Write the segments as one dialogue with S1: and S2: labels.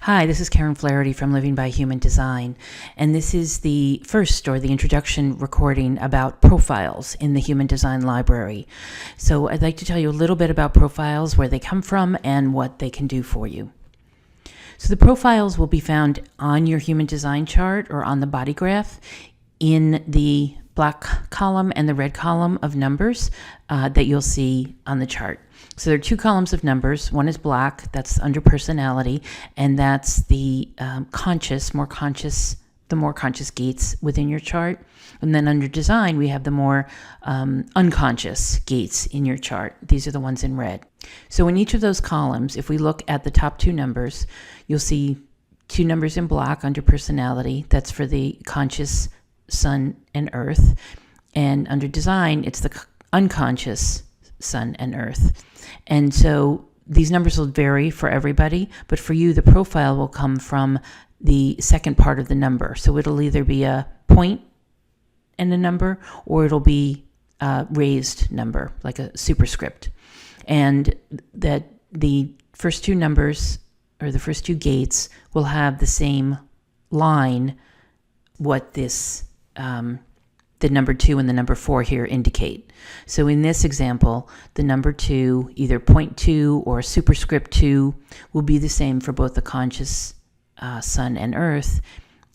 S1: Hi, this is Karen Flaherty from Living by Human Design, and this is the first or the introduction recording about profiles in the Human Design Library. So I'd like to tell you a little bit about profiles, where they come from, and what they can do for you. So the profiles will be found on your Human Design chart or on the body graph in the black column and the red column of numbers that you'll see on the chart. So there are two columns of numbers. One is black, that's under personality, and that's the more conscious gates within your chart. And then under design, we have the more unconscious gates in your chart. These are the ones in red. So in each of those columns, if we look at the top two numbers, you'll see two numbers in black under personality. That's for the conscious sun and earth. And under design, it's the unconscious sun and earth. And so these numbers will vary for everybody, but for you, the profile will come from the second part of the number. So it'll either be a point and a number, or it'll be a raised number, like a superscript. And that the first two numbers, or the first two gates, will have the same line, what this the number 2 and the number 4 here indicate. So in this example, the number 2, either point 2 or superscript 2, will be the same for both the conscious sun and earth,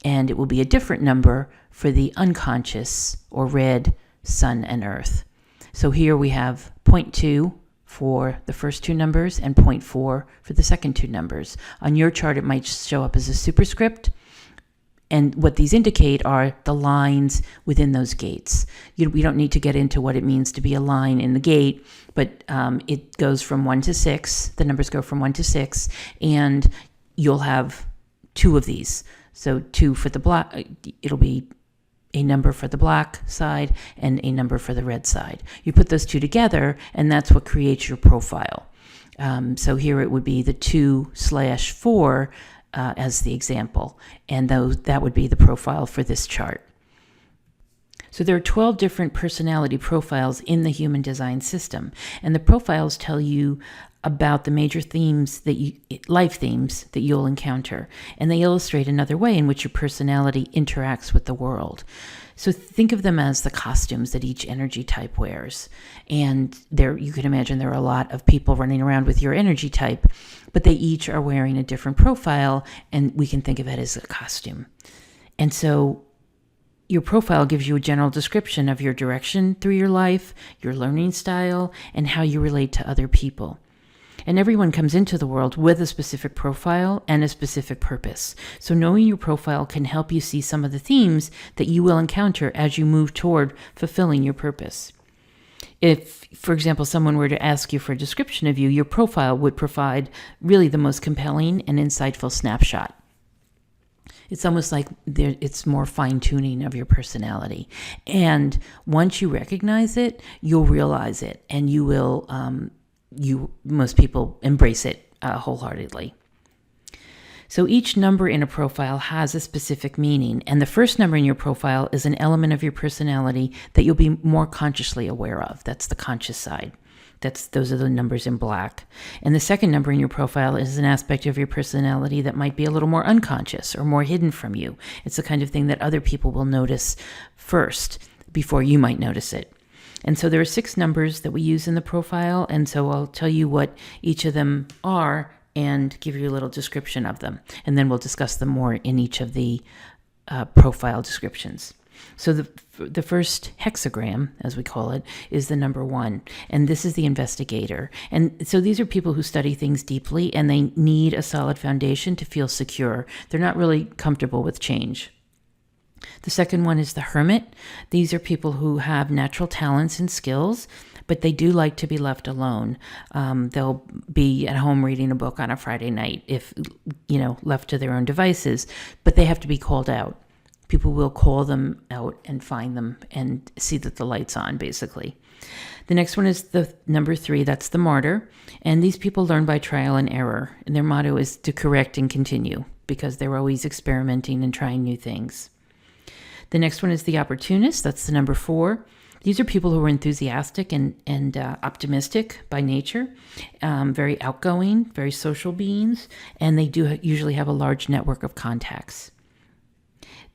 S1: and it will be a different number for the unconscious or red sun and earth. So here we have point 2 for the first two numbers and point 4 for the second two numbers. On your chart, it might show up as a superscript. And what these indicate are the lines within those gates. We don't need to get into what it means to be a line in the gate, but it goes from 1 to 6. The numbers go from 1 to 6, and you'll have two of these. So 2 for the black, it'll be a number for the black side and a number for the red side. You put those two together, and that's what creates your profile. So here it would be the 2/4 as the example, and that would be the profile for this chart. So there are 12 different personality profiles in the Human Design System, and the profiles tell you about the major themes life themes that you'll encounter, and they illustrate another way in which your personality interacts with the world. So think of them as the costumes that each energy type wears. And you can imagine there are a lot of people running around with your energy type, but they each are wearing a different profile, and we can think of it as a costume. And so your profile gives you a general description of your direction through your life, your learning style, and how you relate to other people. And everyone comes into the world with a specific profile and a specific purpose. So knowing your profile can help you see some of the themes that you will encounter as you move toward fulfilling your purpose. If, for example, someone were to ask you for a description of you, your profile would provide really the most compelling and insightful snapshot. It's almost like it's more fine-tuning of your personality. And once you recognize it, you'll realize it, and you will most people embrace it wholeheartedly. So each number in a profile has a specific meaning, and the first number in your profile is an element of your personality that you'll be more consciously aware of. That's the conscious side. Those are the numbers in black. And the second number in your profile is an aspect of your personality that might be a little more unconscious or more hidden from you. It's the kind of thing that other people will notice first before you might notice it. And so there are 6 numbers that we use in the profile, and so I'll tell you what each of them are and give you a little description of them. And then we'll discuss them more in each of the profile descriptions. So the first hexagram, as we call it, is the number 1, and this is the investigator. And so these are people who study things deeply, and they need a solid foundation to feel secure. They're not really comfortable with change. The second one is the hermit. These are people who have natural talents and skills, but they do like to be left alone. They'll be at home reading a book on a Friday night if, left to their own devices, but they have to be called out. People will call them out and find them and see that the light's on, basically. The next one is the number 3, that's the martyr. And these people learn by trial and error. And their motto is to correct and continue, because they're always experimenting and trying new things. The next one is the opportunist. That's the number 4. These are people who are enthusiastic and optimistic by nature, very outgoing, very social beings, and they do usually have a large network of contacts.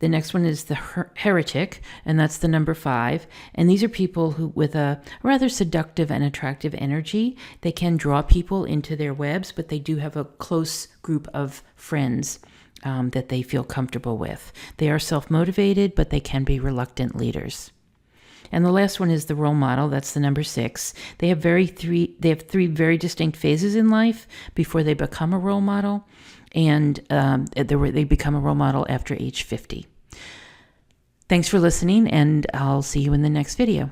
S1: The next one is the heretic, and that's the number 5. And these are people who, with a rather seductive and attractive energy, they can draw people into their webs, but they do have a close group of friends that they feel comfortable with. They are self-motivated, but they can be reluctant leaders. And the last one is the role model. That's the number 6. They have three very distinct phases in life before they become a role model, and they become a role model after age 50. Thanks for listening, and I'll see you in the next video.